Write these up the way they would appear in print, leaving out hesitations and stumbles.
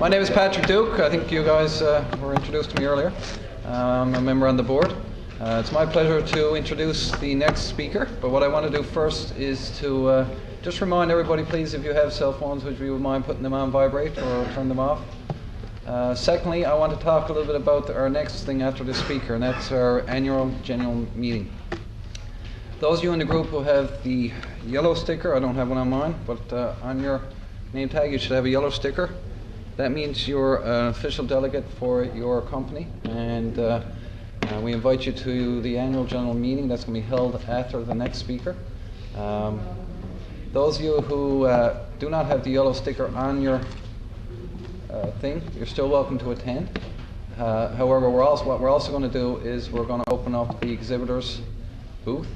My name is Patrick Duke. I think you guys were introduced to me earlier. I'm a member on the board. It's my pleasure to introduce the next speaker, but what I want to do first is to just remind everybody, please, if you have cell phones, would you mind putting them on vibrate or turn them off? Secondly, I want to talk a little bit about our next thing after the speaker, and that's our annual general meeting. Those of you in the group who have the yellow sticker, I don't have one on mine, but on your name tag you should have a yellow sticker. That means you're an official delegate for your company, and we invite you to the annual general meeting that's going to be held after the next speaker. Those of you who do not have the yellow sticker on your thing, you're still welcome to attend. However, what we're also going to do is we're going to open up the exhibitors booth.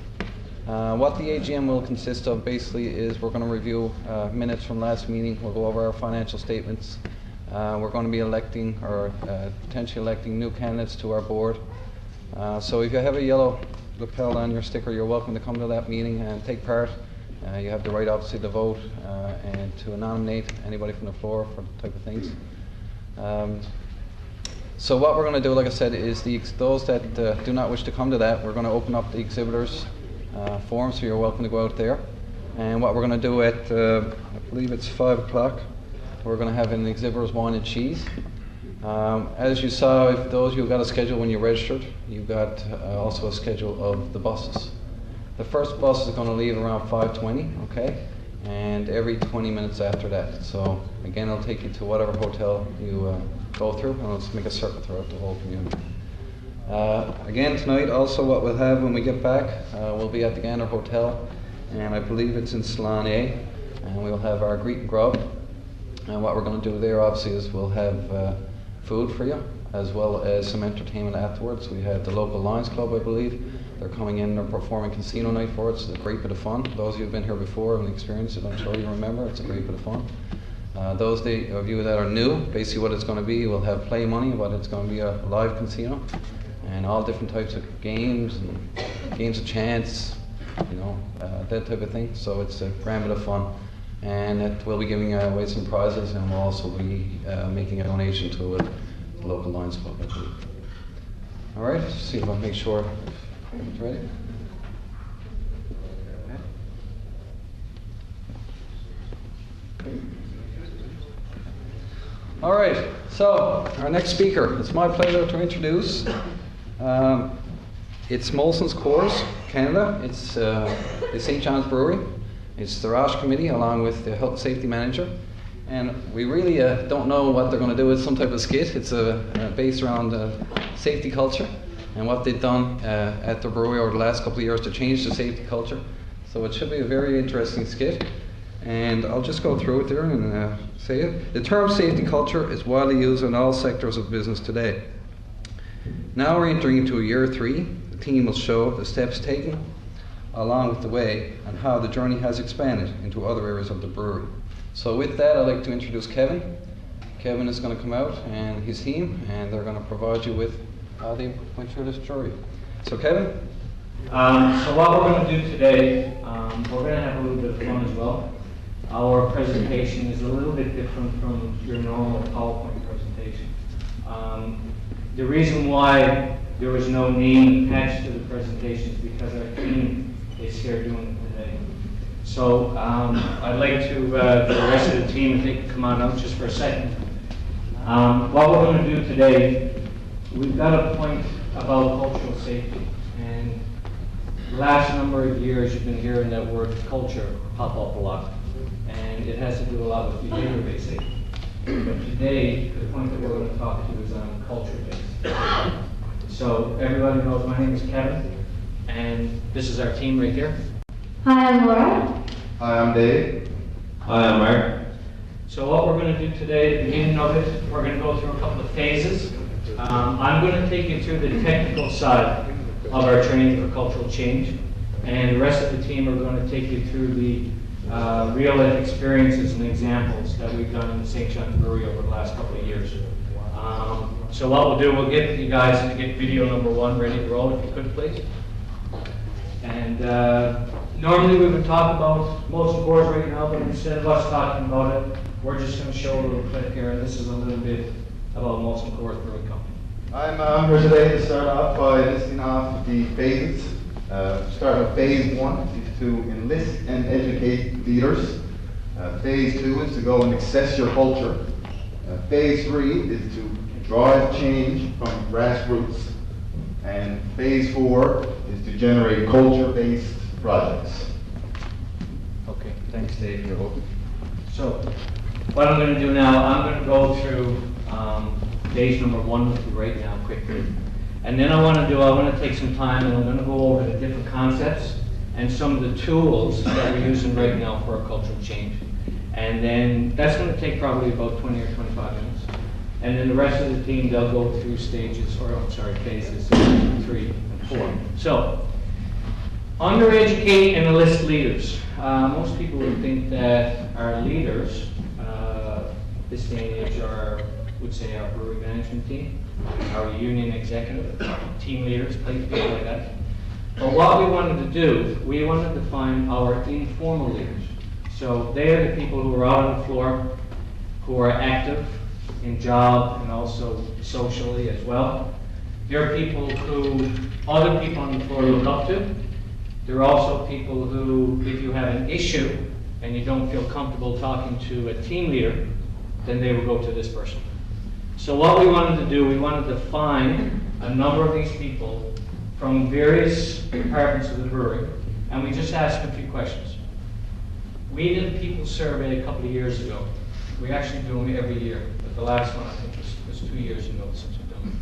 What the AGM will consist of basically is we're going to review minutes from last meeting. We'll go over our financial statements. We're going to be electing or potentially electing new candidates to our board. So if you have a yellow lapel on your sticker, you're welcome to come to that meeting and take part. You have the right, obviously, to vote and to nominate anybody from the floor for the type of things. So what we're going to do, like I said, is those that do not wish to come to that, we're going to open up the exhibitors forum, so you're welcome to go out there. And what we're going to do at, I believe it's 5 o'clock, we're going to have an exhibitors wine and cheese. As you saw, if those of you got a schedule when you registered, you got also a schedule of the buses. The first bus is going to leave around 5:20, okay, and every 20 minutes after that. So again, it'll take you to whatever hotel you go through, and let's make a circle throughout the whole community. Again, tonight also what we'll have when we get back, we'll be at the Gander Hotel, and I believe it's in Salon A, and we'll have our greet and grub. And what we're going to do there, obviously, is we'll have food for you, as well as some entertainment afterwards. We have the local Lions Club, I believe. They're coming in, they're performing casino night for us. It's a great bit of fun. Those of you who've been here before and experienced it, I'm sure you remember. It's a great bit of fun. Those of you that are new, basically what it's going to be, we'll have play money, but it's going to be a live casino, and all different types of games, and games of chance, you know, that type of thing. So it's a grand bit of fun. And we'll be giving away some prizes, and we'll also be making a donation to the local Lions Club, I believe. All right, let's see if I make sure it's ready. Okay. All right, so our next speaker, it's my pleasure to introduce. It's Molson's Coors, Canada. It's the St. John's Brewery. It's the Rosh Committee along with the Health and Safety Manager. And we really don't know what they're going to do with some type of skit. It's based around safety culture and what they've done at the brewery over the last couple of years to change the safety culture. So it should be a very interesting skit. And I'll just go through it there and say it. The term safety culture is widely used in all sectors of business today. Now we're entering into year 3. The team will show the steps taken along with the way and how the journey has expanded into other areas of the brewery. So with that, I'd like to introduce Kevin. Kevin is going to come out and his team, and they're going to provide you with how they went through this jury. So Kevin? So what we're going to do today, we're going to have a little bit of fun as well. Our presentation is a little bit different from your normal PowerPoint presentation. The reason why there was no name attached to the presentation is because our team is here doing it today. So I'd like to, the rest of the team, if they could come on out just for a second. What we're going to do today, we've got a point about cultural safety. And the last number of years you've been hearing that word culture pop up a lot. And it has to do a lot with behavior-based safety. But today, the point that we're going to talk to is on culture-based. So everybody knows my name is Kevin. And this is our team right here. Hi, I'm Laura. Hi, I'm Dave. Hi, I'm Mark. So what we're going to do today, at the beginning of it, we're going to go through a couple of phases. I'm going to take you through the technical side of our training for cultural change. And the rest of the team are going to take you through the real life experiences and examples that we've done in the St. John's Brewery over the last couple of years. So what we'll do, we'll get you guys to get video number 1 ready to roll, if you could, please. And normally we would talk about Molson Coors right now, but instead of us talking about it, we're just going to show a little clip here, and this is a little bit about Molson Coors Brewing Company. I'm here today to start off by listing off the phases. Start with phase 1 is to enlist and educate leaders. Phase 2 is to go and assess your culture. Phase 3 is to drive change from grassroots. And phase 4 is to generate culture-based projects. Okay, thanks, Dave. You're welcome. So, what I'm going to do now, I'm going to go through phase number 1 with you right now quickly. And then I want to take some time and I'm going to go over the different concepts and some of the tools that we're using right now for our cultural change. And then that's going to take probably about 20 or 25 minutes. And then the rest of the team, they'll go through phases 3 and 4. So, undereducate and enlist leaders. Most people would think that our leaders, this day and age, would say our brewery management team, our union executive, team leaders, people like that. But what we wanted to do, we wanted to find our informal leaders. So they are the people who are out on the floor, who are active in job and also socially as well. They're people who other people on the floor look up to. There are also people who, if you have an issue and you don't feel comfortable talking to a team leader, then they will go to this person. So what we wanted to do, we wanted to find a number of these people from various departments of the brewery, and we just asked them a few questions. We did a people survey a couple of years ago. We actually do them every year, but the last one I think was 2 years ago since we've done them.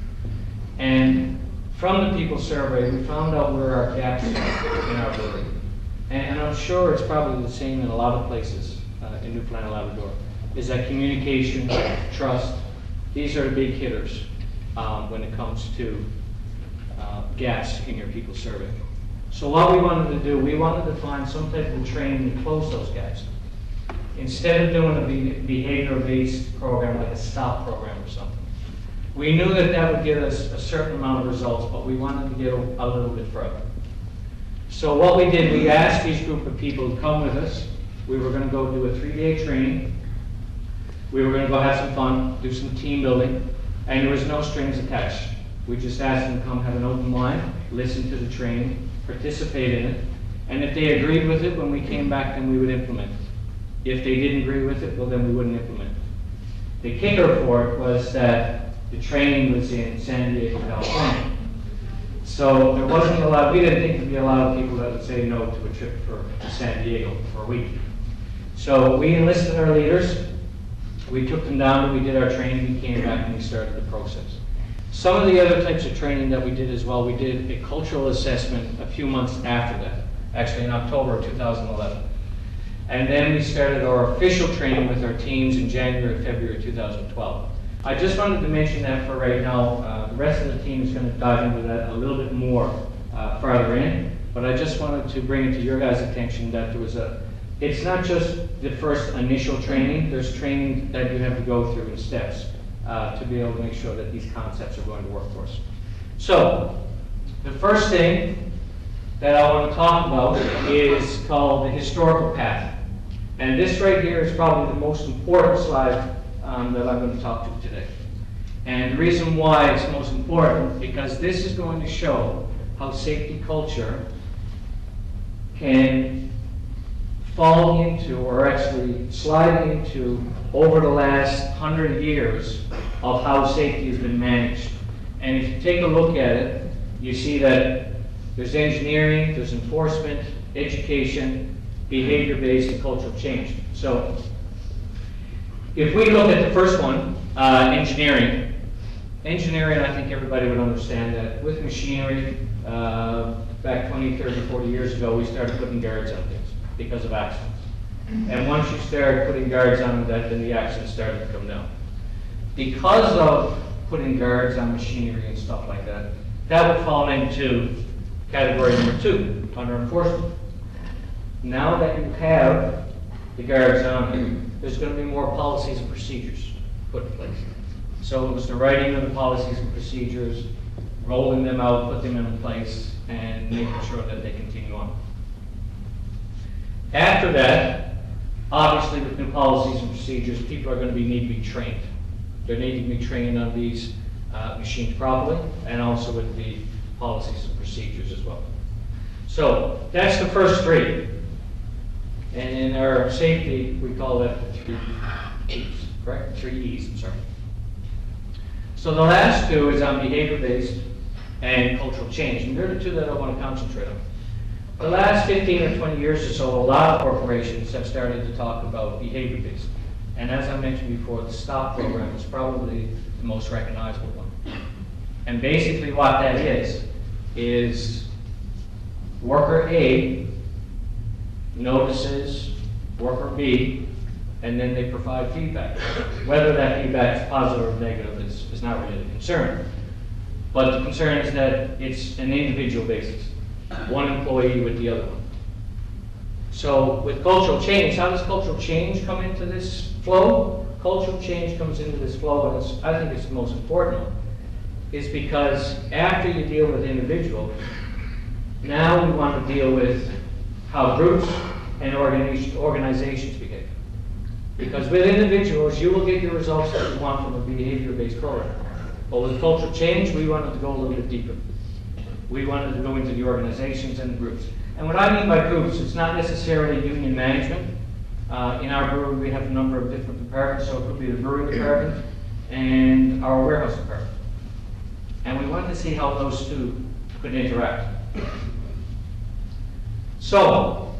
And from the people survey, we found out where our gaps are in our brewery. And I'm sure it's probably the same in a lot of places in Newfoundland and Labrador, is that communication, trust, these are the big hitters when it comes to gaps in your people survey. So what we wanted to do, we wanted to find some type of training to close those gaps. Instead of doing a behavior-based program like a STOP program or something. We knew that that would give us a certain amount of results, but we wanted to get a little bit further. So what we did, we asked these group of people to come with us. We were going to go do a 3-day training. We were going to go have some fun, do some team building, and there was no strings attached. We just asked them to come have an open mind, listen to the training, participate in it, and if they agreed with it, when we came back, then we would implement it. If they didn't agree with it, well, then we wouldn't implement it. The kicker for it was that the training was in San Diego, California. So there wasn't a lot, we didn't think there'd be a lot of people that would say no to a trip to San Diego for a week. So we enlisted our leaders, we took them down, we did our training, we came back and we started the process. Some of the other types of training that we did as well, we did a cultural assessment a few months after that, actually in October of 2011. And then we started our official training with our teams in January and February 2012. I just wanted to mention that for right now. The rest of the team is going to dive into that a little bit more farther in, but I just wanted to bring it to your guys' attention that there was it's not just the first initial training, there's training that you have to go through in steps to be able to make sure that these concepts are going to work for us. So, the first thing that I want to talk about is called the historical path. And this right here is probably the most important slide that I'm going to talk to today. And the reason why it's most important, because this is going to show how safety culture can fall into, or actually slide into, over the last 100 years of how safety has been managed. And if you take a look at it, you see that there's engineering, there's enforcement, education, behavior-based, and cultural change. So, if we look at the first one, engineering, I think everybody would understand that with machinery, back 20, 30, 40 years ago, we started putting guards on things because of accidents. And once you start putting guards on that, then the accidents started to come down. Because of putting guards on machinery and stuff like that, that would fall into category number 2, under enforcement. Now that you have the guards on, there's going to be more policies and procedures put in place. So it was the writing of the policies and procedures, rolling them out, put them in place, and making sure that they continue on. After that, Obviously, with new policies and procedures, people are going to need to be trained. They're needing to be trained on these machines properly, and also with the policies and procedures as well. So that's the first three. And in our safety, we call that the 3 E's, correct? 3 E's, I'm sorry. So the last two is on behavior-based and cultural change, and they're the two that I want to concentrate on. The last 15 or 20 years or so, a lot of corporations have started to talk about behavior-based. And as I mentioned before, the STOP program is probably the most recognizable one. And basically what that is worker A notices worker B, and then they provide feedback. Whether that feedback is positive or negative is not really the concern. But the concern is that it's an individual basis, one employee with the other one. So with cultural change, how does cultural change come into this flow? Cultural change comes into this flow, and I think it's the most important one, is because after you deal with individuals, now we want to deal with how groups and organizations behave. Because with individuals, you will get your results that you want from a behavior-based program. But with cultural change, we wanted to go a little bit deeper. We wanted to go into the organizations and the groups. And what I mean by groups, it's not necessarily union management. In our brewery, we have a number of different departments, so it could be the brewing department and our warehouse department. And we wanted to see how those two could interact. So,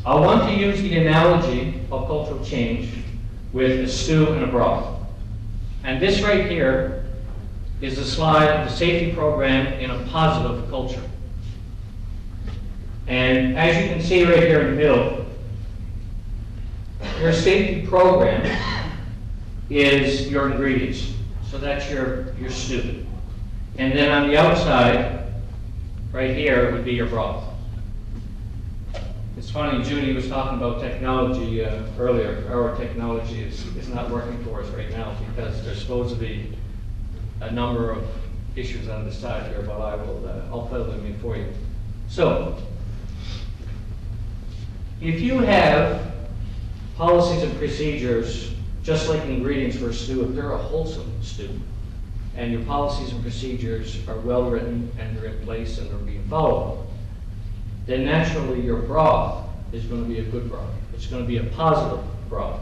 I want to use the analogy of cultural change with a stew and a broth. And this right here is a slide of the safety program in a positive culture. And as you can see right here in the middle, your safety program is your ingredients. So that's your stew. And then on the outside, right here, would be your broth. It's funny, Judy was talking about technology earlier. Our technology is not working for us right now because there's supposed to be a number of issues on the side here, but I'll fill them in for you. So, if you have policies and procedures, just like ingredients for a stew, if they're a wholesome stew, and your policies and procedures are well written and they're in place and they're being followed, then naturally your broth is going to be a good broth. It's going to be a positive broth.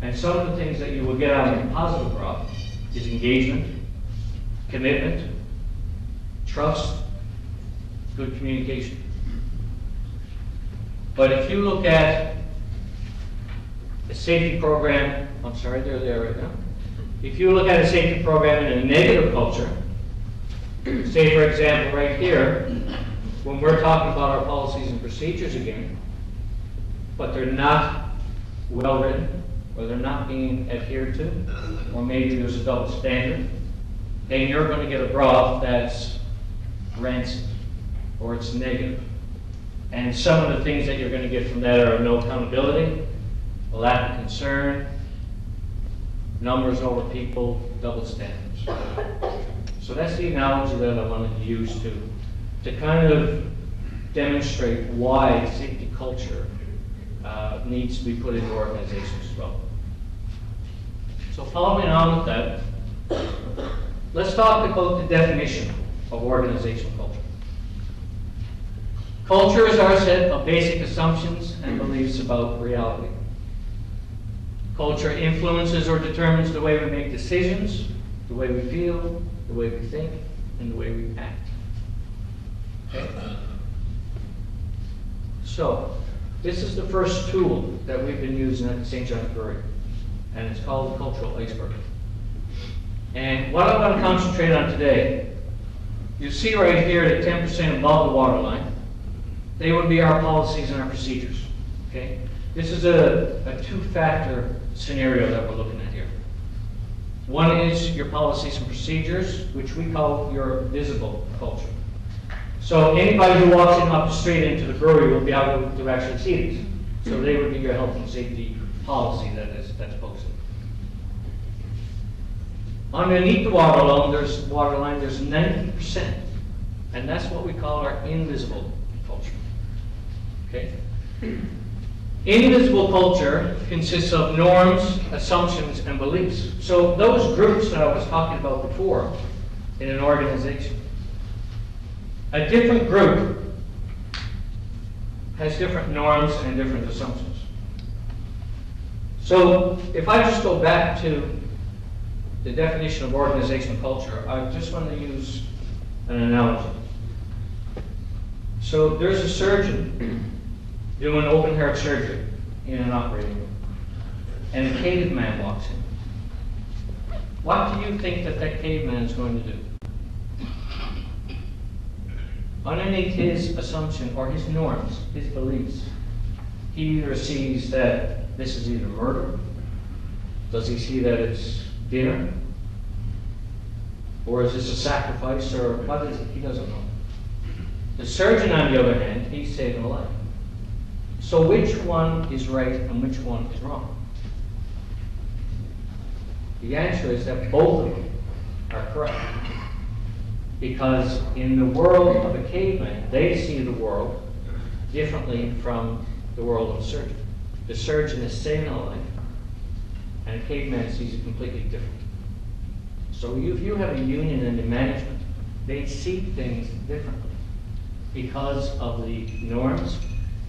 And some of the things that you will get out of a positive broth is engagement, commitment, trust, good communication. But if you look at a safety program, I'm sorry, they're there right now. If you look at a safety program in a negative culture, say for example right here, when we're talking about our policies and procedures again, but they're not well written, or they're not being adhered to, or maybe there's a double standard, then you're going to get a broth that's rancid, or it's negative. And some of the things that you're going to get from that are no accountability, a lack of concern, numbers over people, double standards. So that's the analogy that I wanted to use to kind of demonstrate why safety culture needs to be put into organizations as well. So following on with that, let's talk about the definition of organizational culture. Culture is our set of basic assumptions and beliefs about reality. Culture influences or determines the way we make decisions, the way we feel, the way we think, and the way we act. Okay? So, this is the first tool that we've been using at the St. John's Brewery, and it's called the Cultural Iceberg. And what I want to concentrate on today, you see right here that 10% above the waterline, they would be our policies and our procedures. Okay? This is a two-factor scenario that we're looking at here. One is your policies and procedures, which we call your visible culture. So anybody who walks in off the street into the brewery will be able to actually see these. So they would be your health and safety policy that's posted. Underneath the waterline, there's 90%, and that's what we call our invisible culture. Okay. Invisible culture consists of norms, assumptions, and beliefs. So those groups that I was talking about before in an organization, a different group has different norms and different assumptions. So if I just go back to the definition of organizational culture, I just want to use an analogy. So there's a surgeon doing open heart surgery in an operating room, and a caveman walks in. What do you think that caveman is going to do? Underneath his assumption or his norms, his beliefs, he either sees that this is either murder, does he see that it's dinner, or is this a sacrifice, or what is it? He doesn't know. The surgeon, on the other hand, he's saving a life. So which one is right and which one is wrong? The answer is that both of them are correct. Because in the world of a caveman, they see the world differently from the world of a surgeon. The surgeon is saving a life, and a caveman sees it completely different. So if you have a union and a management, they see things differently because of the norms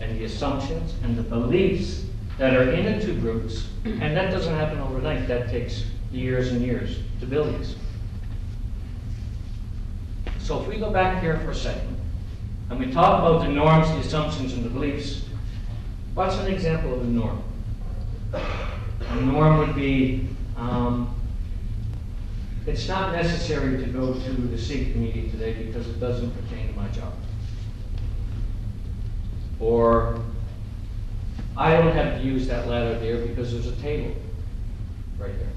and the assumptions and the beliefs that are in the two groups, and that doesn't happen overnight. That takes years and years to build these. So if we go back here for a second, and we talk about the norms, the assumptions, and the beliefs, what's an example of a norm? A norm would be, it's not necessary to go to the SEEK meeting today because it doesn't pertain to my job. Or, I don't have to use that ladder there because there's a table right there.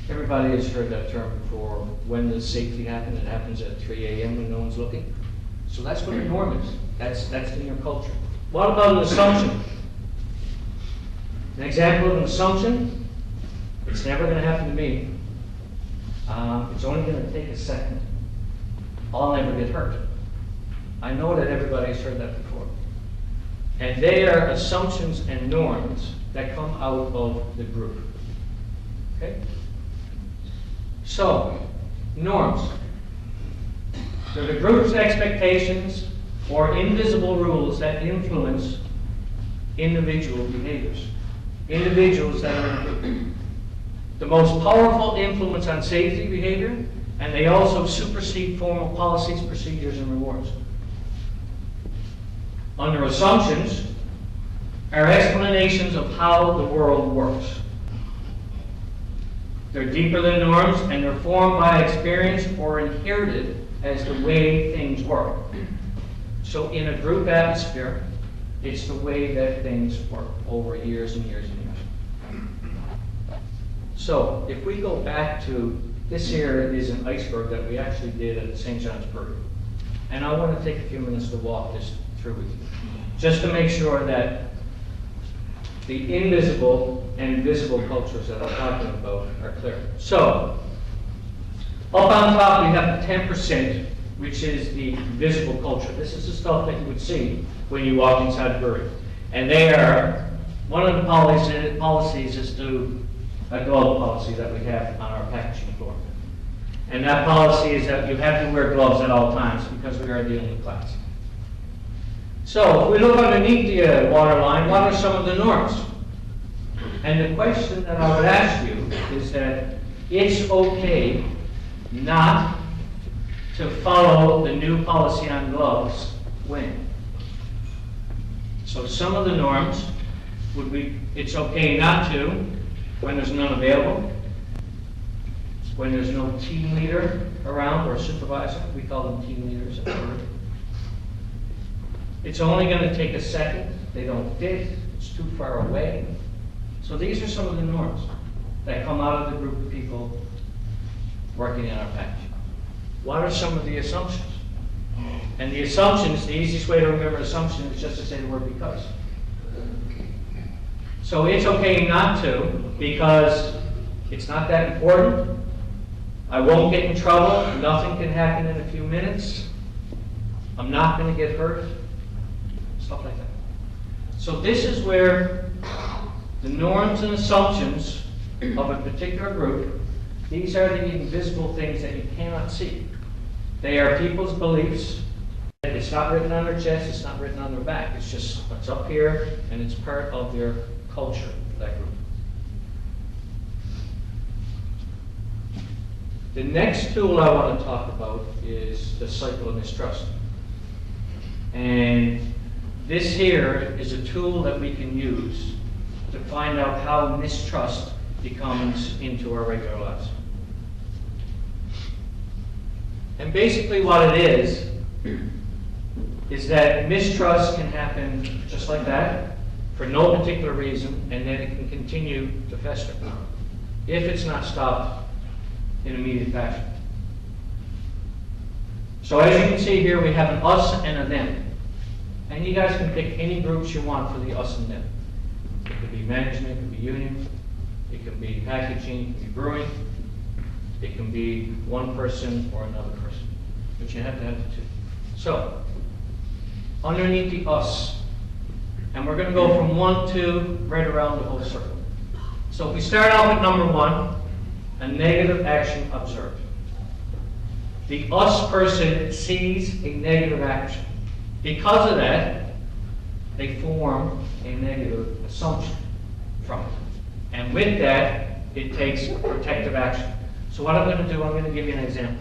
Everybody has heard that term before. When does safety happen? It happens at 3 a.m. when no one's looking. So that's what a norm is. That's in your culture. What about an assumption? An example of an assumption, it's never going to happen to me. It's only going to take a second. I'll never get hurt. I know that everybody's heard that before. And they are assumptions and norms that come out of the group. Okay? So, norms. They're the group's expectations or invisible rules that influence individual behaviors. Individuals that are in a group. The most powerful influence on safety behavior, and they also supersede formal policies, procedures, and rewards. Under assumptions are explanations of how the world works. They're deeper than norms, and they're formed by experience or inherited as the way things work. So in a group atmosphere, it's the way that things work over years and years and years. So if we go back to, this here is an iceberg that we actually did at the St. John's Brewery. And I want to take a few minutes to walk this through with you, just to make sure that the invisible and visible cultures that I'm talking about are clear. So, up on top we have 10%, which is the visible culture. This is the stuff that you would see when you walk inside the brewery. And they are, one of the policies is to a glove policy that we have on our packaging floor. And that policy is that you have to wear gloves at all times because we are dealing with glass. So if we look underneath the waterline, what are some of the norms? And the question that I would ask you is that it's okay not to follow the new policy on gloves when. So some of the norms would be, it's okay not to when there's none available, when there's no team leader around or supervisor. We call them team leaders at work. It's only going to take a second. They don't fit. It's too far away. So these are some of the norms that come out of the group of people working in our packaging. What are some of the assumptions? And the assumptions, the easiest way to remember assumption is just to say the word because. So it's okay not to because it's not that important. I won't get in trouble. Nothing can happen in a few minutes. I'm not going to get hurt. Stuff like that. So this is where the norms and assumptions of a particular group, these are the invisible things that you cannot see. They are people's beliefs. It's not written on their chest, it's not written on their back. It's just what's up here, and it's part of their culture, that group. The next tool I want to talk about is the cycle of mistrust. And this here is a tool that we can use to find out how mistrust becomes into our regular lives. And basically what it is that mistrust can happen just like that, for no particular reason, and then it can continue to fester if it's not stopped in immediate fashion. So as you can see here, we have an us and a them. And you guys can pick any groups you want for the us and them. It could be management, it could be union, it could be packaging, it could be brewing, it can be one person or another person. But you have to have the two. So, underneath the us, and we're going to go from 1 to right around the whole circle. So if we start out with number 1, a negative action observed. The us person sees a negative action. Because of that, they form a negative assumption from it. And with that, it takes protective action. So what I'm going to do, I'm going to give you an example.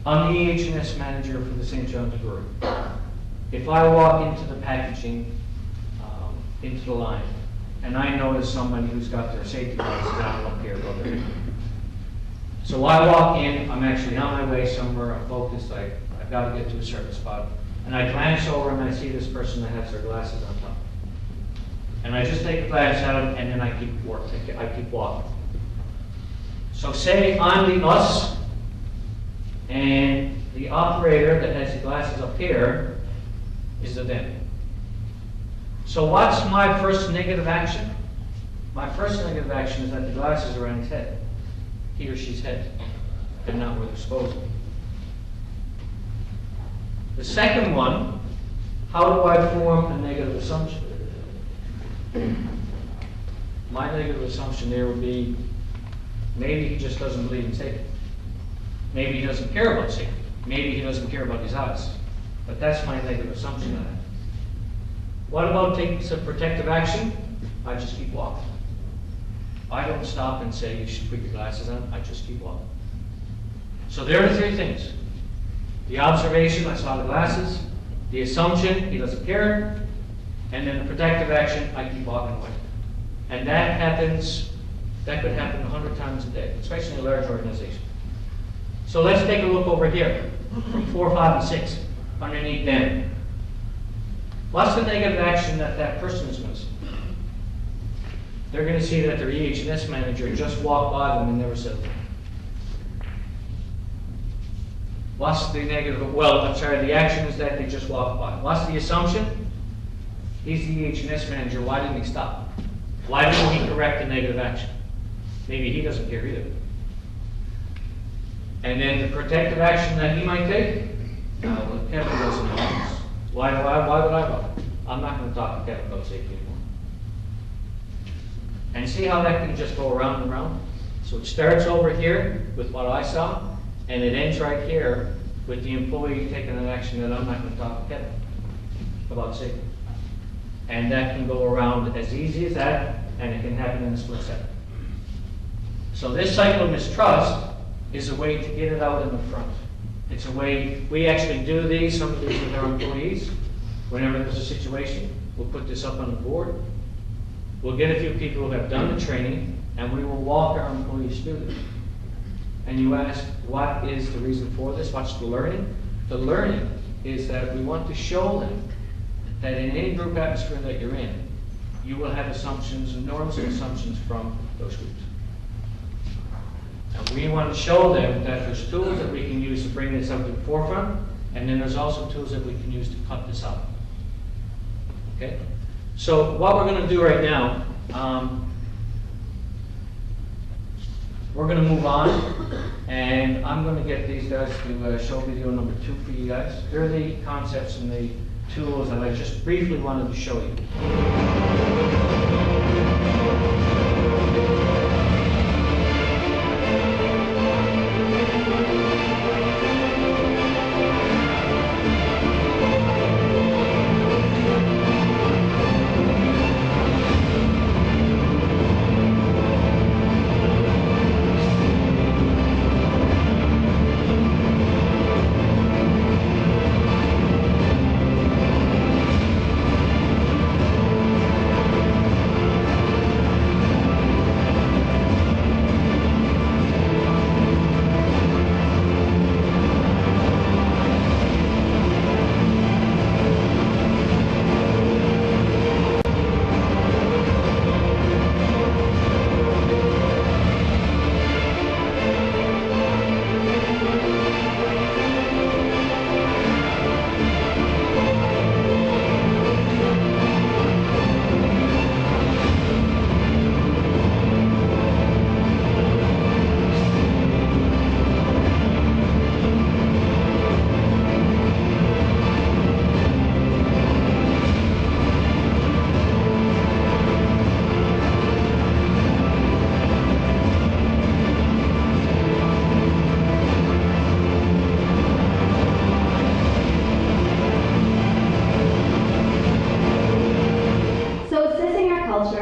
I'm the EH&S manager for the St. John's Brewery. If I walk into the packaging, into the line, and I notice somebody who's got their safety glasses out up here above their head. So I walk in, I'm actually on my way somewhere, I'm focused, I've got to get to a certain spot. And I glance over and I see this person that has their glasses on top. And I just take a glance at them and then I keep walking. So say I'm the us, and the operator that has the glasses up here is the them. So what's my first negative action? My first negative action is that the glasses are on his head, he or she's head, and not where they're supposed to be. The second one, how do I form a negative assumption? My negative assumption there would be, maybe he just doesn't believe in safety. Maybe he doesn't care about safety. Maybe he doesn't care about his eyes. But that's my negative assumption of that. What about taking some protective action? I just keep walking. I don't stop and say you should put your glasses on. I just keep walking. So there are 3 things. The observation, I saw the glasses. The assumption, he doesn't care. And then the protective action, I keep walking away. And that could happen 100 times a day, especially in a large organization. So let's take a look over here from 4, 5, and 6, underneath them. What's the negative action that person is going to see? They're going to see that their EH&S manager just walked by them and never said a thing. What's the negative? Well, I'm sorry, the action is that they just walked by. What's the assumption? He's the EH&S manager. Why didn't he stop? Why didn't he correct the negative action? Maybe he doesn't care either. And then the protective action that he might take, well, Kevin doesn't know. Why would I bother? I'm not going to talk to Kevin about safety anymore. And see how that can just go around and around? So it starts over here with what I saw, and it ends right here with the employee taking an action that I'm not going to talk to Kevin about safety. And that can go around as easy as that, and it can happen in a split second. So this cycle of mistrust is a way to get it out in the front. It's a way, we actually do these, some of these with our employees. Whenever there's a situation, we'll put this up on the board. We'll get a few people who have done the training, and we will walk our employees through this. And you ask, what is the reason for this? What's the learning? The learning is that we want to show them that in any group atmosphere that you're in, you will have assumptions, norms and assumptions from those groups. And we want to show them that there's tools that we can use to bring this up to the forefront, and then there's also tools that we can use to cut this out. Okay? So what we're going to do right now, we're going to move on, and I'm going to get these guys to show video number 2 for you guys. They're the concepts and the tools that I just briefly wanted to show you.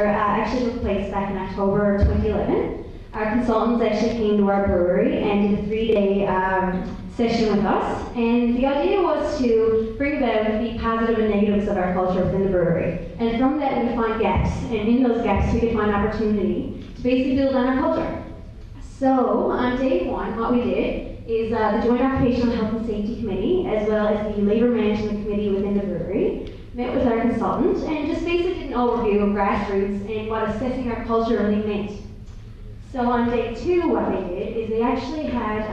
Actually took place back in October 2011. Our consultants actually came to our brewery and did a 3-day session with us. And the idea was to bring about the positive and negatives of our culture within the brewery. And from that we find gaps. And in those gaps we could find opportunity to basically build on our culture. So on day one, what we did is the Joint Occupational Health and Safety Committee, as well as the Labor Management Committee within the brewery, met with our consultant and just basically did an overview of grassroots and what assessing our culture really meant. So on day two, what they did is they actually had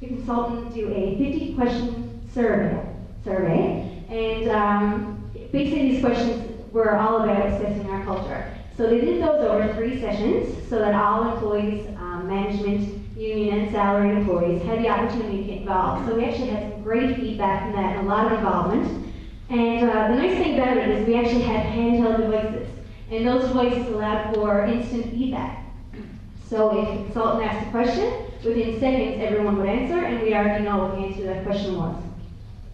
the consultant do a 50-question survey, and basically these questions were all about assessing our culture. So they did those over 3 sessions so that all employees, management, union, and salaried employees had the opportunity to get involved. So we actually had some great feedback from that and a lot of involvement. And the nice thing about it is we actually had handheld devices, and those devices allowed for instant feedback. So if the consultant asked a question, within seconds everyone would answer, and we already know what the answer to that question was.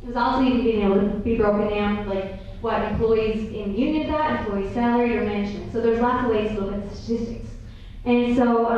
It was also even being able to be broken down, like what employees in the union thought, employees salary, or management. So there's lots of ways to look at the statistics. And so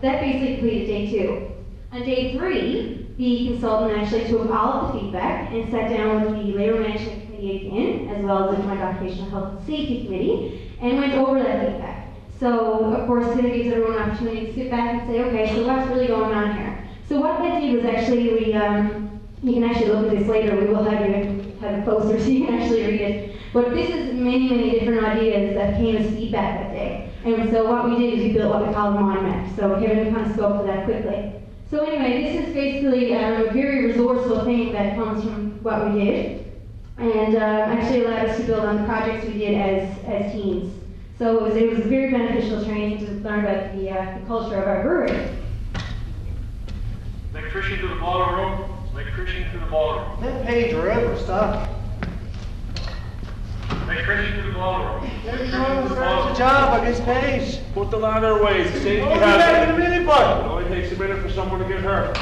that basically completed day 2. On day 3, the consultant actually took all of the feedback and sat down with the Labor Management Committee again, as well as the Joint Occupational Health and Safety Committee, and went over that feedback. So, of course, it gives everyone an opportunity to sit back and say, okay, so what's really going on here? So what that did was actually, you can actually look at this later, we will have a poster so you can actually read it. But this is many different ideas that came as feedback that day. And so what we did is we built what we call a mind map. So Kevin kind of spoke to that quickly. So anyway, this is basically a very resourceful thing that comes from what we did, and actually allowed us to build on the projects we did as teams. So it was very beneficial training to learn about the culture of our brewery. Electrician to the boiler room. Electrician to the boiler room. That page forever, stop. Electrician to the boiler room. There you go, starts the job on this page. Put the ladder away. It's a safety What was that in a hazard. minute, It bud? only takes a minute for someone to get hurt.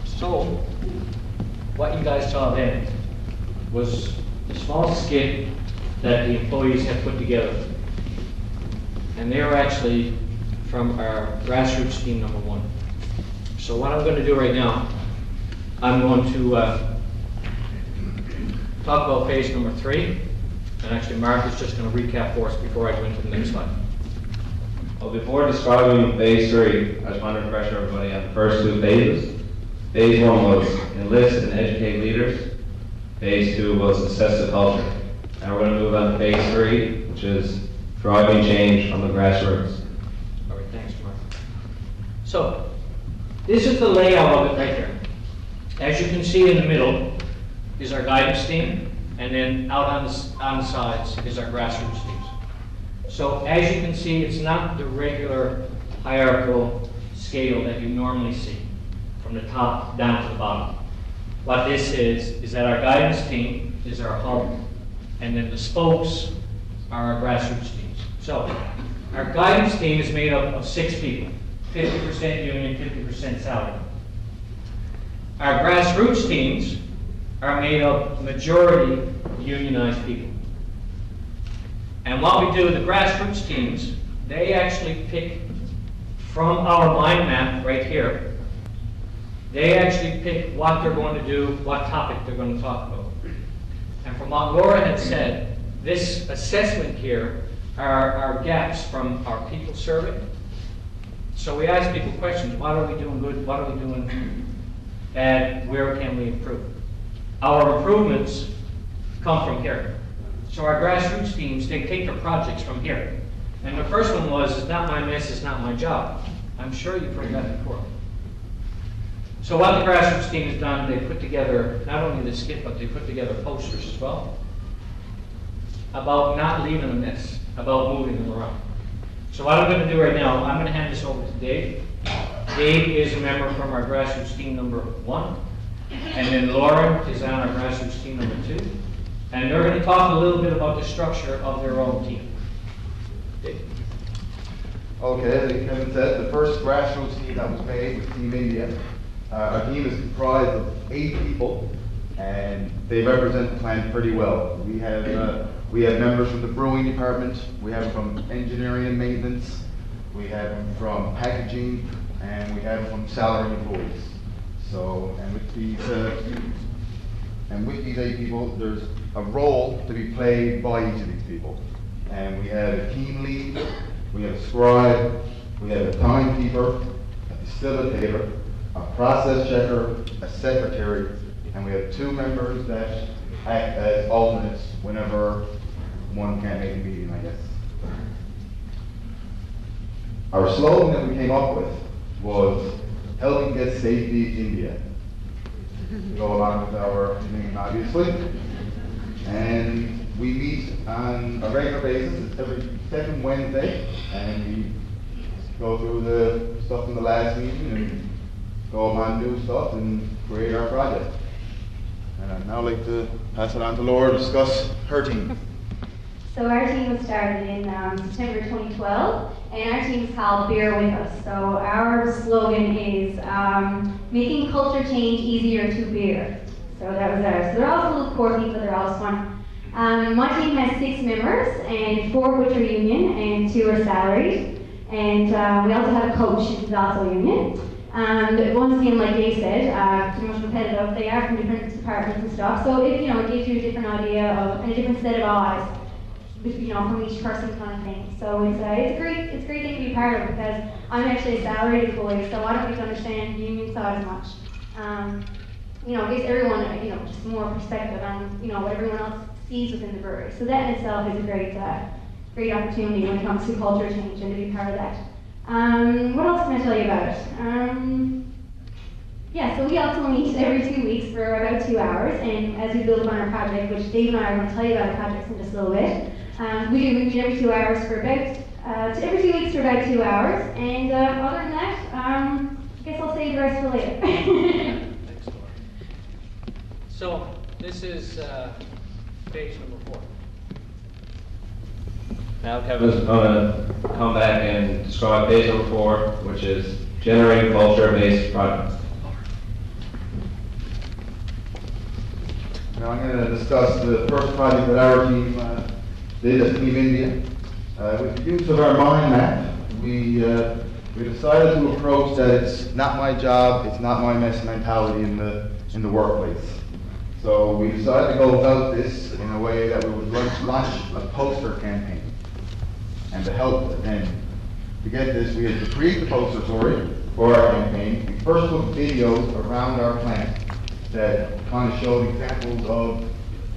So, what you guys saw then was a small skit that the employees had put together. And they were actually from our grassroots team number 1. So what I'm going to do right now, I'm going to talk about phase number 3. And actually Mark is just going to recap for us before I go into the next slide. Well, before describing phase 3, I just want to refresh everybody on the first 2 phases. Phase 1 was enlist and educate leaders. Phase 2 was assess the culture. Now we're going to move on to phase 3, which is driving change from the grassroots. All right, thanks, Mark. So, this is the layout of it right there. As you can see in the middle is our guidance team, And then out on the sides is our grassroots teams. So as you can see, it's not the regular hierarchical scale that you normally see from the top down to the bottom. What this is that our guidance team is our hub, and then the spokes are our grassroots teams. So our guidance team is made up of 6 people, 50% union, 50% salary. Our grassroots teams are made up majority unionized people. And what we do with the grassroots teams, they actually pick from our mind map right here, they actually pick what they're going to do, what topic they're going to talk about. And from what Laura had said, this assessment here are gaps from our people survey. So we ask people questions, what are we doing good, what are we doing bad, where can we improve? Our improvements come from here. So our grassroots teams, they take their projects from here. And the first one was, it's not my mess, it's not my job. I'm sure you've heard that before. So what the grassroots team has done, they put together not only the skit, but they put together posters as well about not leaving a mess, about moving them around. So what I'm going to do right now, I'm going to hand this over to Dave. Dave is a member from our grassroots team number 1, and then Lauren is on our grassroots team number 2, and they're going to talk a little bit about the structure of their own team. Dave. Okay, like Kevin said, the first grassroots team that was made was Team India. Our team is comprised of 8 people, and they represent the plant pretty well. We have members from the brewing department, we have them from engineering and maintenance, we have them from packaging, and we have them from salary employees. So, and with these 8 people, there's a role to be played by each of these people. And we have a team lead, we have a scribe, we have a timekeeper, a facilitator, a process checker, a secretary, and we have 2 members that act as alternates whenever one can't make a meeting, I guess. Our slogan that we came up with was helping get safety to India. To go along with our name, obviously. And we meet on a regular basis. It's every 2nd Wednesday, and we go through the stuff from the last meeting and go on new stuff and create our project. And I'd now like to pass it on to Laura to discuss her team. So our team was started in September 2012, and our team is called Beer With Us. So our slogan is making culture change easier to beer. So that was ours. So they're all a little quirky, but they're all fun. My team has 6 members, and 4 of which are union, and 2 are salaried. And we also have a coach who's also union. Once again, like Dave said, pretty much competitive. They are from different departments and stuff. So it gives you a different idea of, and a different set of eyes, from each person kind of thing. So it's a great thing to be part of, because I'm actually a salaried employee, so I don't get to understand the union side as much. It gives everyone, just more perspective on, what everyone else sees within the brewery. So that in itself is a great opportunity when it comes to culture change and to be part of that. What else can I tell you about it? So we also meet every 2 weeks for about 2 hours, and as we build on our project, which Dave and I are going to tell you about our projects in just a little bit, we meet every 2 hours for about, every 2 weeks for about 2 hours, and other than that, I guess I'll save the rest for later. Thanks, Laura. So this is page number 4. Now Kevin's going to come back and describe page number 4, which is generating culture-based projects. Now I'm going to discuss the first project that our team did as Team India. With the use of our mind map, we decided to approach that it's not my job, it's not my mess mentality in the workplace. So we decided to go about this in a way that we would launch a poster campaign. And to help and to get this, we had to create the poster story for our campaign. We first took videos around our plant that kind of showed examples of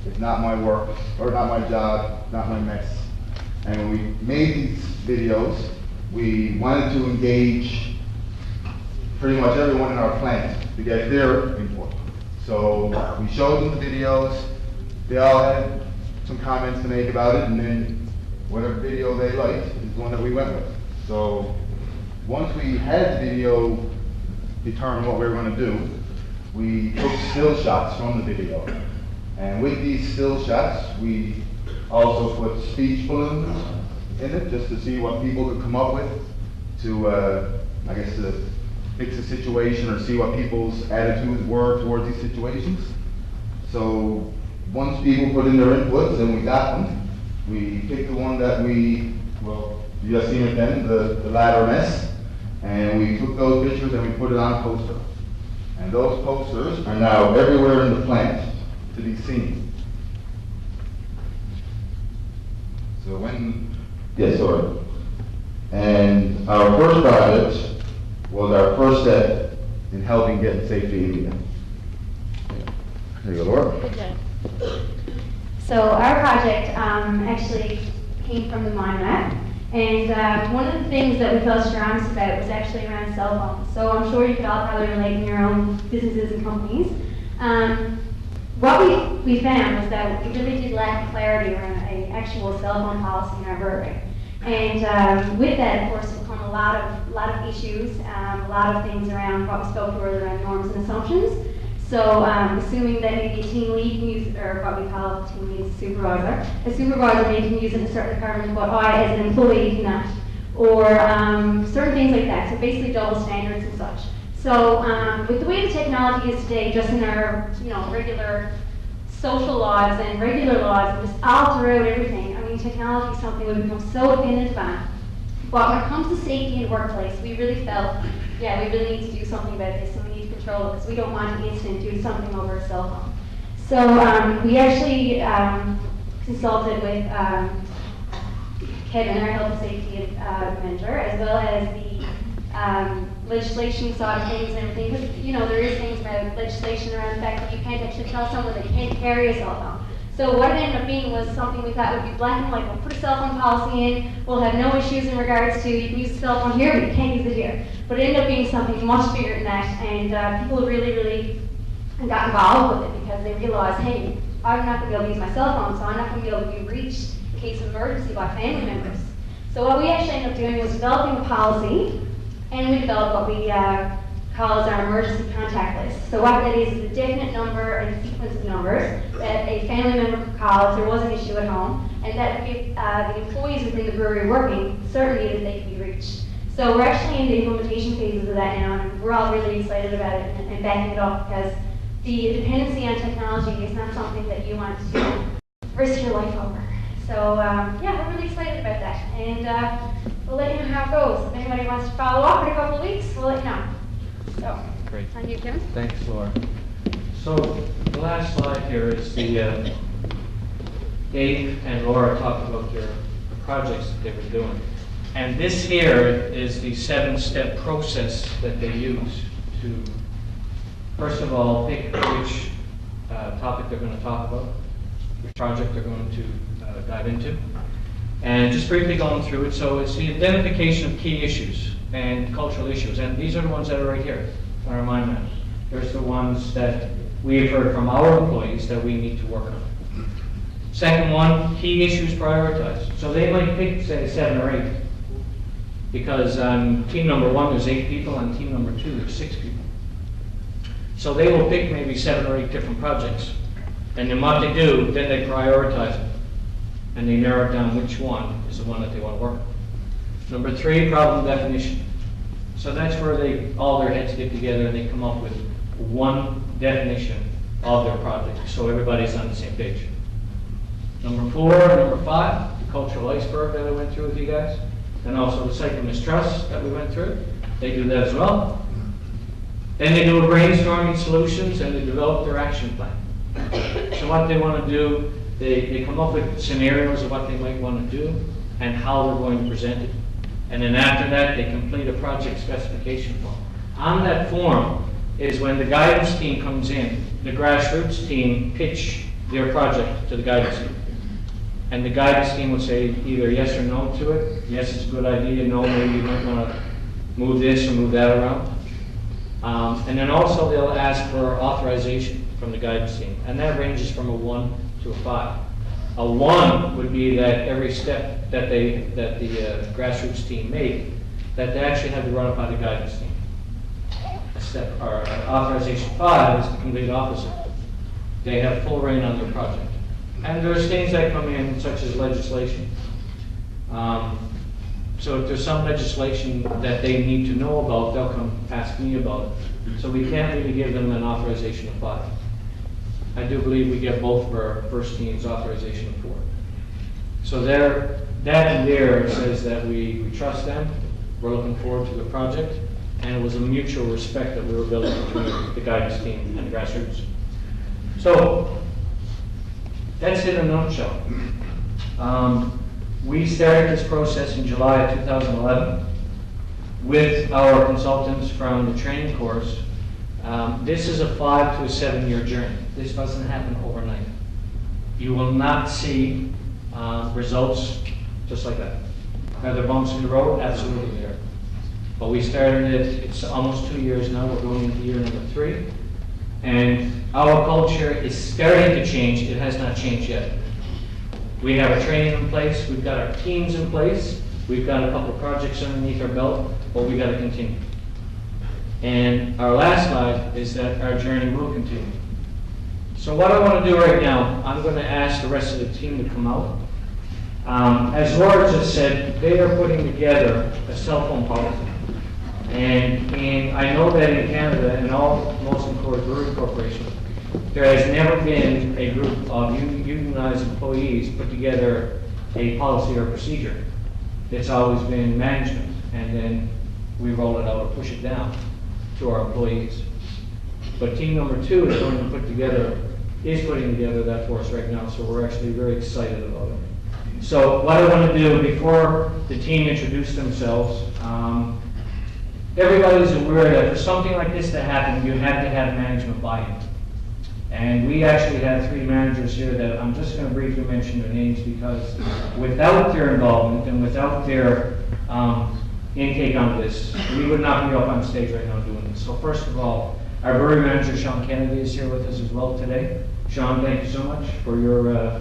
it's not my work, or not my job, not my mess. And when we made these videos, we wanted to engage pretty much everyone in our plant to get their input. So we showed them the videos, they all had some comments to make about it, and then whatever video they liked is the one that we went with. So once we had the video determine what we were going to do, we took still shots from the video. And with these still shots, we also put speech balloons in it just to see what people could come up with to, I guess, to fix a situation or see what people's attitudes were towards these situations. So once people put in their inputs and we got them, we picked the one that you just seen it then, the ladder mess, and we took those pictures and we put it on a poster. And those posters are now everywhere in the plant to be seen. So yes, sorry. And our first project was our first step in helping get safety India. There you go, Laura. Good job. So our project actually came from the mind map, and one of the things that we felt strongest about was actually around cell phones. So I'm sure you could all probably relate in your own businesses and companies. What we found was that we really did lack clarity around an actual cell phone policy in our brewery. And with that, of course, have come a lot of issues, a lot of things around what we spoke to earlier around norms and assumptions. So assuming that maybe a team lead can use, or what we call a team lead is a supervisor maybe can use it in a certain department, but I as an employee cannot. Or certain things like that, so basically double standards and such. So with the way the technology is today, just in our regular social lives and regular lives, and just all throughout everything, I mean technology is something we've become so dependent on. But when it comes to safety in the workplace, we really felt, yeah, we really need to do something about this, and we need to control it, because we don't want an incident due to something over a cell phone. So we actually consulted with Kevin, our health and safety manager, as well as the legislation side of things and everything, because there is things about legislation around the fact that you can't actually tell someone that you can't carry a cell phone. So what it ended up being was something we thought would be black and white. We'll put a cell phone policy in, we'll have no issues in regards to you can use a cell phone here, but you can't use it here. But it ended up being something much bigger than that, and people really got involved with it because they realized, hey, I'm not going to be able to use my cell phone, so I'm not going to be able to be reached in case of emergency by family members. So what we actually ended up doing was developing a policy, and we developed what we call as our emergency contact list. So what that is a definite number and a sequence of numbers that a family member could call if there was an issue at home, and that would give the employees within the brewery working certainty that they could be reached. So we're actually in the implementation phases of that now, and we're all really excited about it and backing it up, because the dependency on technology is not something that you want to risk your life over. So yeah, we're really excited about that, and we'll let you know how it goes. If anybody wants to follow up in a couple of weeks, we'll let you know. So, Great. on you, Kevin. Thanks, Laura. So the last slide here is the Dave and Laura talked about their projects that they were doing. And this here is the 7-step process that they use to, first of all, pick which topic they're going to talk about, which project they're going to dive into. And just briefly going through it, so it's the identification of key issues and cultural issues. And these are the ones that are right here on our mind maps. There's the ones that we've heard from our employees that we need to work on. Second one, key issues prioritized. So they might pick, say, 7 or 8. Because on team number 1, there's 8 people, on team number 2, there's 6 people. So they will pick maybe 7 or 8 different projects. And then what they do, then they prioritize it. And they narrow down which one is the one that they want to work on. Number 3, problem definition. So that's where all their heads get together and they come up with one definition of their project, so everybody's on the same page. Number 4, number 5, the cultural iceberg that I went through with you guys, and also the cycle mistrust that we went through. They do that as well. Then they do a brainstorming solutions and they develop their action plan. So what they want to do, they come up with scenarios of what they might want to do and how they're going to present it. And then after that, they complete a project specification form. On that form is when the guidance team comes in, the grassroots team pitch their project to the guidance team. And the guidance team will say either yes or no to it. Yes, it's a good idea. No, maybe you might want to move this or move that around. And then also they'll ask for authorization from the guidance team. And that ranges from a 1 to a 5. A 1 would be that every step that the grassroots team made, that they actually had to run it by the guidance team. Authorization 5 is the complete opposite. They have full reign on their project. And there's things that come in, such as legislation. So if there's some legislation that they need to know about, they'll come ask me about it. So we can't really give them an authorization of 5. I do believe we get both of our first teams authorization of 4. So that and there says that we trust them, we're looking forward to the project, and it was a mutual respect that we were building between the guidance team and grassroots. So that's it in a nutshell. We started this process in July of 2011 with our consultants from the training course. This is a 5 to 7 year journey. This doesn't happen overnight. You will not see results just like that. Are there bumps in the road? Absolutely there. But we started it, it's almost 2 years now, we're going into year number 3. And our culture is starting to change, it has not changed yet. We have our training in place, we've got our teams in place, we've got a couple of projects underneath our belt, but we got to continue. And our last slide is that our journey will continue. So what I want to do right now, I'm going to ask the rest of the team to come out. As Laura just said, they are putting together a cell phone policy. And I know that in Canada and all Molson Coors Brewery Corporation, there has never been a group of unionized employees put together a policy or procedure. It's always been management, and then we roll it out or push it down to our employees. But team number 2 is putting together that for us right now, so we're actually very excited about it. So what I want to do before the team introduce themselves, everybody's aware that for something like this to happen, you have to have management buy-in. And we actually have 3 managers here that I'm just going to briefly mention their names, because without their involvement and without their intake on this, we would not be up on stage right now doing this. So first of all, our brewery manager, Sean Kennedy, is here with us as well today. Sean, thank you so much for your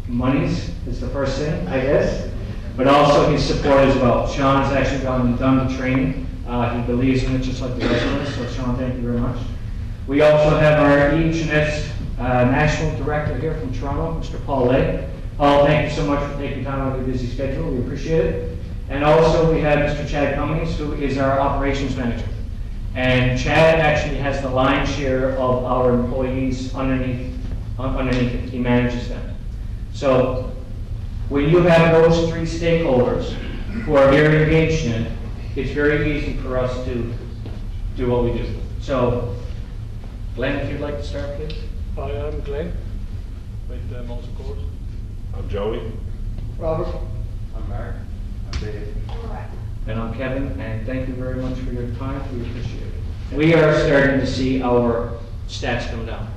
monies, is the first thing, I guess, but also his support as well. Sean has actually gone and done the training. He believes in it just like the rest of us, so Sean, thank you very much. We also have our Jeanette's National Director here from Toronto, Mr. Paul Lay. Paul, thank you so much for taking time out of your busy schedule. We appreciate it. And also we have Mr. Chad Cummings, who is our Operations Manager. And Chad actually has the lion's share of our employees underneath it. He manages them. So when you have those 3 stakeholders who are very engaged in it, it's very easy for us to do what we do. So Glenn, if you'd like to start, please. Hi, I'm Glenn, with Molson Coors. I'm Joey. Robert? I'm Mark. I'm Dave. And I'm Kevin, and thank you very much for your time. We appreciate it. We are starting to see our stats come down.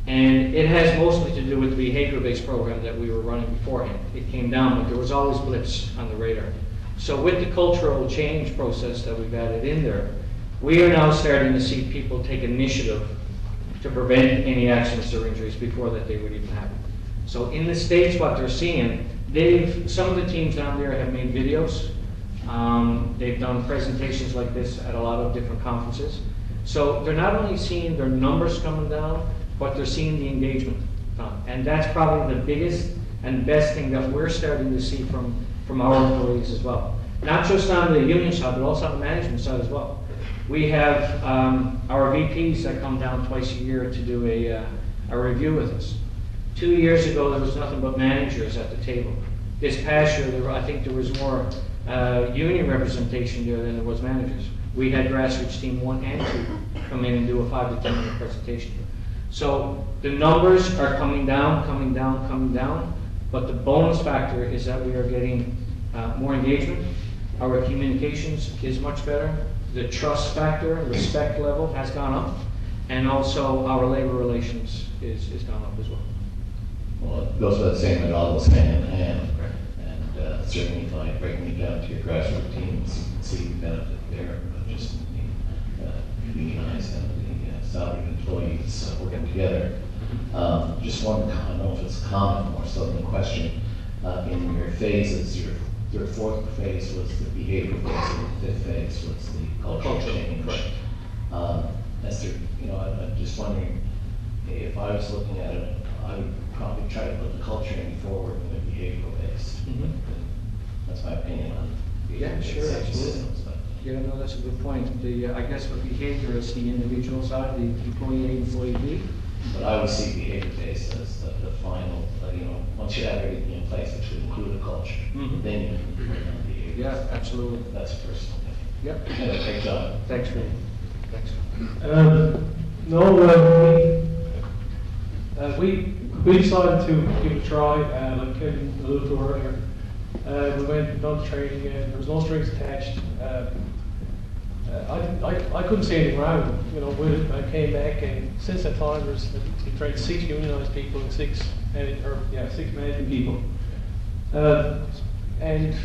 And it has mostly to do with the behavior-based program that we were running beforehand. It came down, but there was always blips on the radar. So with the cultural change process that we've added in there, we are now starting to see people take initiative to prevent any accidents or injuries before that they would even happen. So in the States, what they're seeing, some of the teams down there have made videos. They've done presentations like this at a lot of different conferences. So they're not only seeing their numbers coming down, but they're seeing the engagement. And that's probably the biggest and best thing that we're starting to see from our employees as well. Not just on the union side, but also on the management side as well. We have our VPs that come down twice a year to do a review with us. 2 years ago, there was nothing but managers at the table. This past year, I think there was more union representation there than there was managers. We had grassroots team 1 and 2 come in and do a 5 to 10 minute presentation. So the numbers are coming down, but the bonus factor is that we are getting more engagement. Our communications is much better. The trust factor, respect level has gone up, and also our labor relations is gone up as well. Well, it goes without saying that all goes hand in hand, and certainly like breaking it down to your grassroots teams, you can see the benefit there, not just the unionized and the salary employees working together. Just one, I don't know if it's a comment or so than a question. In your phases, your fourth phase was the behavioral phase, and the fifth phase was the cultural change. Esther, I'm just wondering, if I was looking at it, I would probably try to put the culture in forward in the behavioral base. That's my opinion on Yeah, sure, safety absolutely. systems. But Yeah, no, that's a good point. I guess with behavior is the individual side, the employee A, employee B. But I would see behavior based as the final, once you have everything in place, which would include a culture, then you can bring on behavior. Yeah, absolutely. That's a personal thing. Yep. Anyway, great job. Thanks for thanks. We decided to give it a try, like Kevin alluded to earlier. We went and done the training, and there was no strings attached. I couldn't see anything wrong, with it. I came back, and since that time, we trained 6 unionized people and 6 management people. And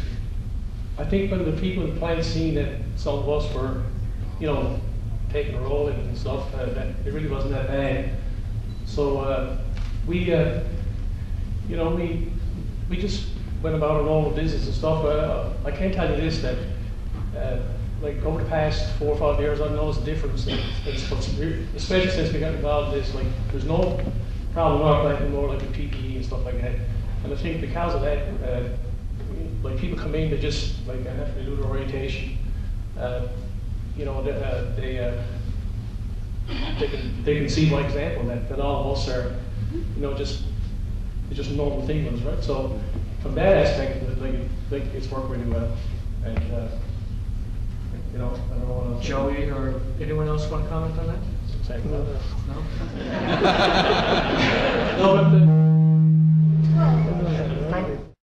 I think when the people in the plant seen that some of us were, taking a role in it and stuff, that it really wasn't that bad. So we just went about our normal business and stuff. I can tell you this, that like over the past 4 or 5 years, I've noticed a difference, especially since we got involved in this. Like, there's no problem with our plant anymore, like with PPE and stuff like that. And I think because of that, like people come in, they just like after they do their orientation, they can see by example that all of us are, it's just a normal thing with us, right? So from that aspect, like it's worked really well, and I don't know. Joey or anyone else want to comment on that? Exactly. No? No, but